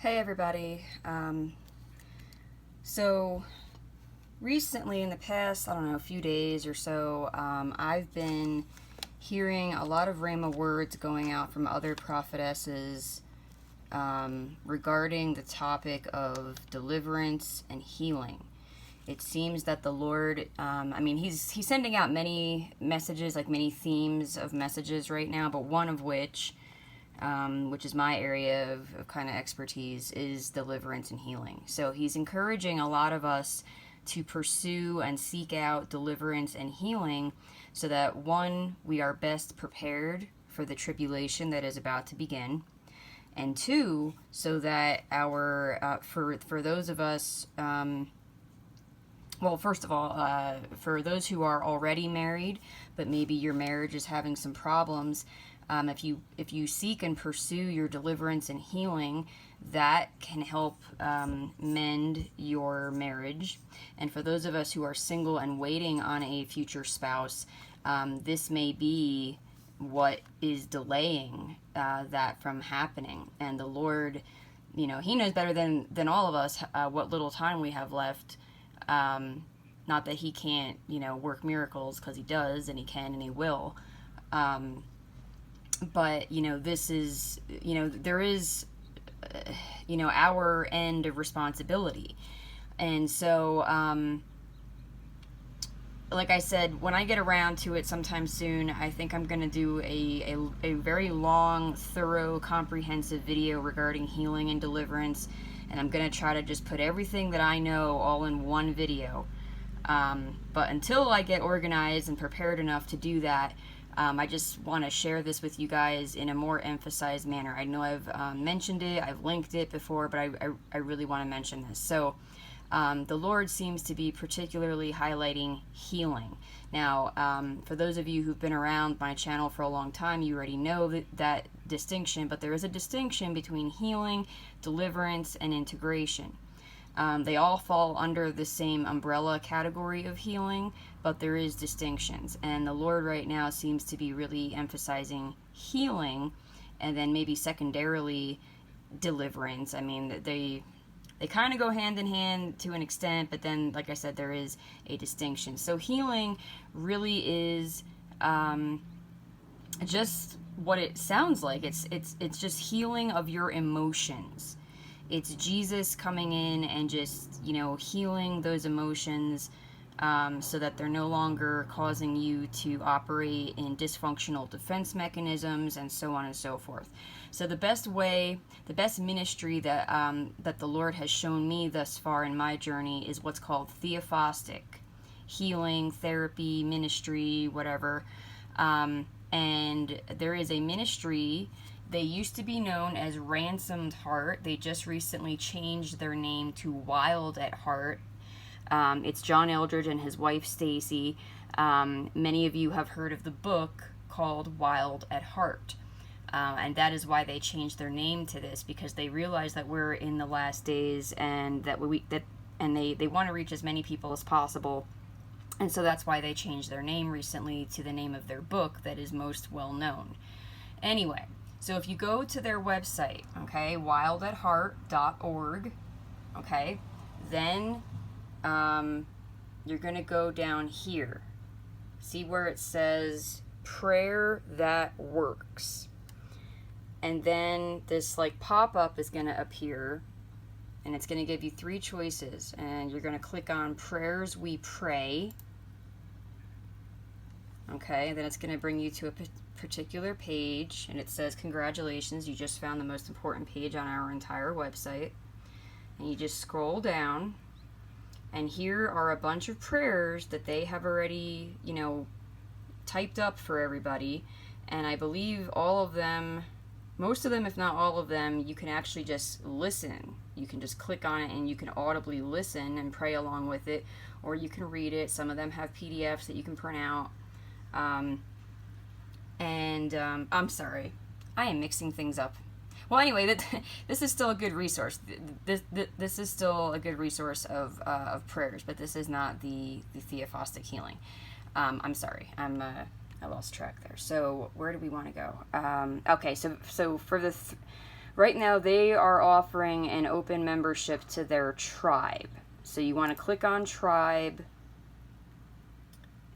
Hey everybody. So recently, in the past, I don't know, a few days or so, I've been hearing a lot of Rhema words going out from other prophetesses regarding the topic of deliverance and healing. It seems that the Lord, he's sending out many messages, like many themes of messages right now, but one of which is my area of kind of expertise, is deliverance and healing. So he's encouraging a lot of us to pursue and seek out deliverance and healing so that, one, we are best prepared for the tribulation that is about to begin, and two, so that for those of us, well, first of all, for those who are already married, but maybe your marriage is having some problems, if you seek and pursue your deliverance and healing, that can help mend your marriage. And for those of us who are single and waiting on a future spouse, this may be what is delaying that from happening. And the Lord, He knows better than all of us what little time we have left. Not that He can't, work miracles, because He does, and He can, and He will. But this is, there is, our end of responsibility. And so, like I said, when I get around to it sometime soon, I think I'm going to do a very long, thorough, comprehensive video regarding healing and deliverance. And I'm going to try to just put everything that I know all in one video. But until I get organized and prepared enough to do that, I just want to share this with you guys in a more emphasized manner. I know I've mentioned it, I've linked it before, but I really want to mention this. So the Lord seems to be particularly highlighting healing. Now, for those of you who've been around my channel for a long time, you already know that distinction, but there is a distinction between healing, deliverance, and integration. They all fall under the same umbrella category of healing, but there is distinctions. And the Lord right now seems to be really emphasizing healing, and then maybe secondarily deliverance. I mean, they kind of go hand in hand to an extent, but then, like I said, there is a distinction. So healing really is just what it sounds like. It's just healing of your emotions. It's Jesus coming in and just, healing those emotions so that they're no longer causing you to operate in dysfunctional defense mechanisms and so on and so forth. So the best ministry that that the Lord has shown me thus far in my journey is what's called theophostic healing, therapy, ministry, whatever. And there is a ministry. They used to be known as Ransomed Heart. They just recently changed their name to Wild at Heart. It's John Eldredge and his wife Stacy. Many of you have heard of the book called Wild at Heart. And that is why they changed their name to this, because they realize that we're in the last days, and that they want to reach as many people as possible. And so that's why they changed their name recently to the name of their book that is most well known. Anyway, so if you go to their website, okay, wildatheart.org, okay, then you're going to go down here. See where it says Prayer That Works. And then this pop-up is going to appear, and it's going to give you three choices. And you're going to click on Prayers We Pray. Okay, and then it's going to bring you to a particular page, and it says, congratulations, you just found the most important page on our entire website. And you just scroll down, and here are a bunch of prayers that they have already, typed up for everybody. And I believe all of them, most of them, if not all of them, you can actually just listen. You can just click on it and you can audibly listen and pray along with it, or you can read it. Some of them have PDFs that you can print out. I'm sorry, I am mixing things up. Well, anyway, this is still a good resource. This is still a good resource of prayers, but this is not the theophostic healing. I'm sorry, I lost track there. So where do we want to go? Okay, so for right now they are offering an open membership to their tribe. So you want to click on tribe,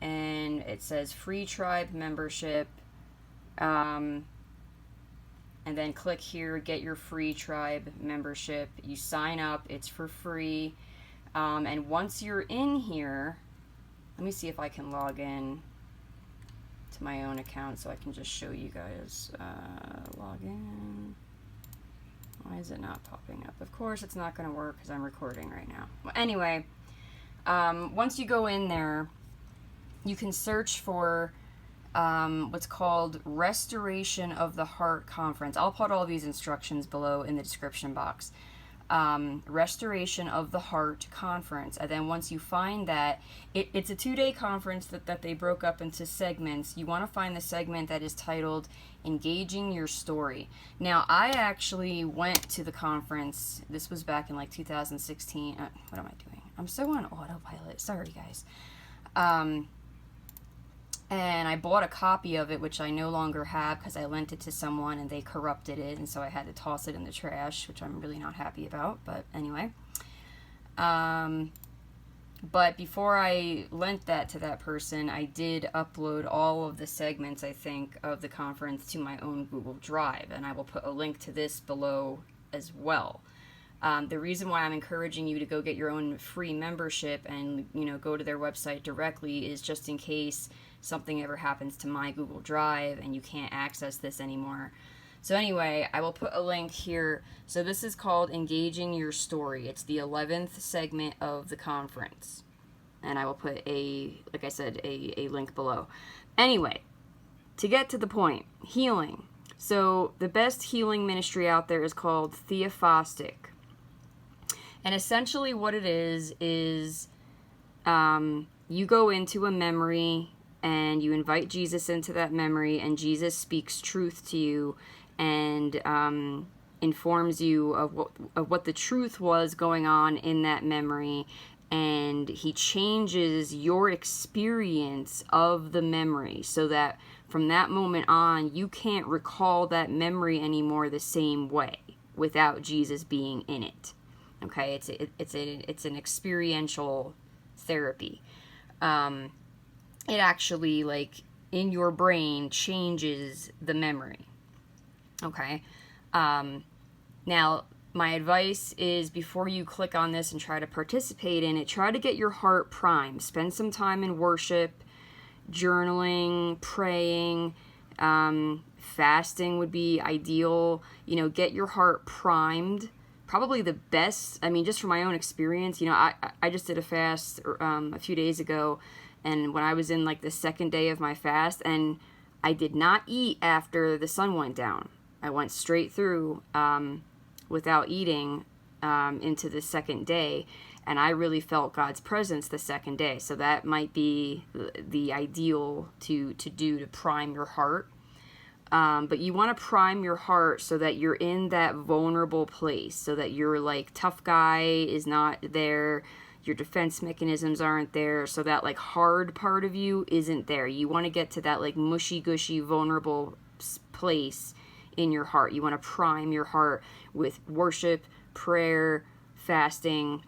and it says free tribe membership. And then click here, get your free tribe membership. You sign up, it's for free. And once you're in here, let me see if I can log in to my own account so I can just show you guys. Log in. Why is it not popping up? Of course it's not going to work because I'm recording right now. Well, anyway, once you go in there, you can search for what's called Restoration of the Heart Conference. I'll put all these instructions below in the description box. Restoration of the Heart Conference. And then once you find that, it's a 2-day conference that they broke up into segments. You want to find the segment that is titled Engaging Your Story. Now, I actually went to the conference. This was back in like 2016. What am I doing? I'm so on autopilot. Sorry, guys. And I bought a copy of it, which I no longer have because I lent it to someone and they corrupted it, and so I had to toss it in the trash, which I'm really not happy about, but anyway. But before I lent that to that person, I did upload all of the segments, I think, of the conference to my own Google Drive, and I will put a link to this below as well. The reason why I'm encouraging you to go get your own free membership and, go to their website directly is just in case something ever happens to my Google Drive and you can't access this anymore. So anyway, I will put a link here. So this is called Engaging Your Story. It's the 11th segment of the conference. And I will put like I said, a link below. Anyway, to get to the point, healing. So the best healing ministry out there is called Theophostic. And essentially what it is you go into a memory and you invite Jesus into that memory, and Jesus speaks truth to you and informs you of what the truth was going on in that memory, and he changes your experience of the memory so that from that moment on you can't recall that memory anymore the same way without Jesus being in it. Okay, it's an experiential therapy. It actually, like, in your brain changes the memory. Okay. Now, my advice is before you click on this and try to participate in it, try to get your heart primed. Spend some time in worship, journaling, praying, fasting would be ideal. Get your heart primed. Probably the best, just from my own experience, I just did a fast a few days ago, and when I was in like the second day of my fast, and I did not eat after the sun went down. I went straight through without eating into the second day, and I really felt God's presence the second day. So that might be the ideal to do to prime your heart. But you want to prime your heart so that you're in that vulnerable place, so that your like tough guy is not there, your defense mechanisms aren't there, so that like hard part of you isn't there. You want to get to that like mushy gushy vulnerable place in your heart. You want to prime your heart with worship, prayer, fasting,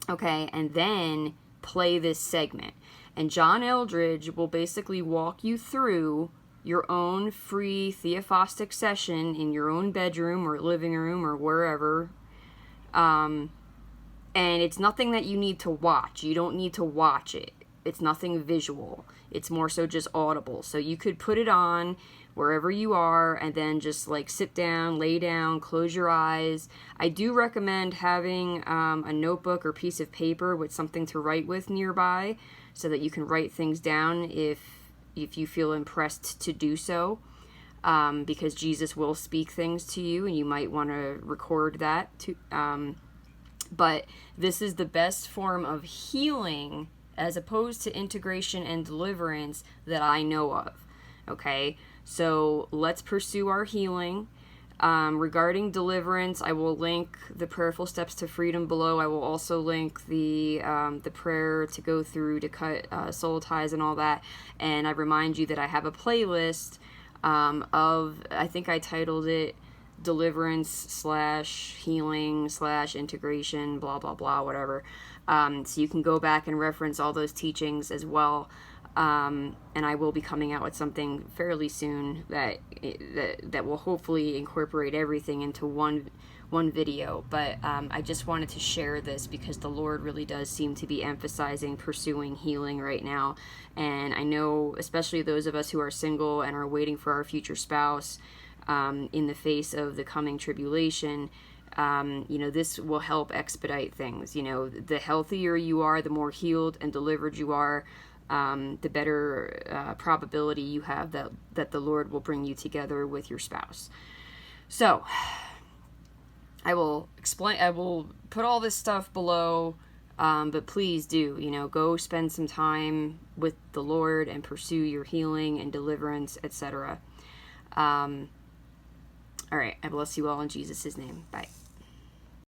okay, and then play this segment. And John Eldredge will basically walk you through your own free Theophostic session in your own bedroom or living room or wherever. And it's nothing that you need to watch. You don't need to watch it. It's nothing visual. It's more so just audible. So you could put it on wherever you are and then just like sit down, lay down, close your eyes. I do recommend having a notebook or piece of paper with something to write with nearby so that you can write things down if you feel impressed to do so, because Jesus will speak things to you and you might want to record that too. But this is the best form of healing as opposed to integration and deliverance that I know of. Okay, so let's pursue our healing. Regarding deliverance, I will link the prayerful steps to freedom below. I will also link the prayer to go through to cut soul ties and all that. And I remind you that I have a playlist of, I think I titled it deliverance slash healing slash integration, blah, blah, blah, whatever. So you can go back and reference all those teachings as well. And I will be coming out with something fairly soon that will hopefully incorporate everything into one video. But I just wanted to share this because the Lord really does seem to be emphasizing pursuing healing right now. And I know, especially those of us who are single and are waiting for our future spouse, in the face of the coming tribulation, this will help expedite things. The healthier you are, the more healed and delivered you are, the better probability you have that the Lord will bring you together with your spouse. So I will put all this stuff below, but please do, go spend some time with the Lord and pursue your healing and deliverance, etc. All right, I bless you all in Jesus' name. Bye.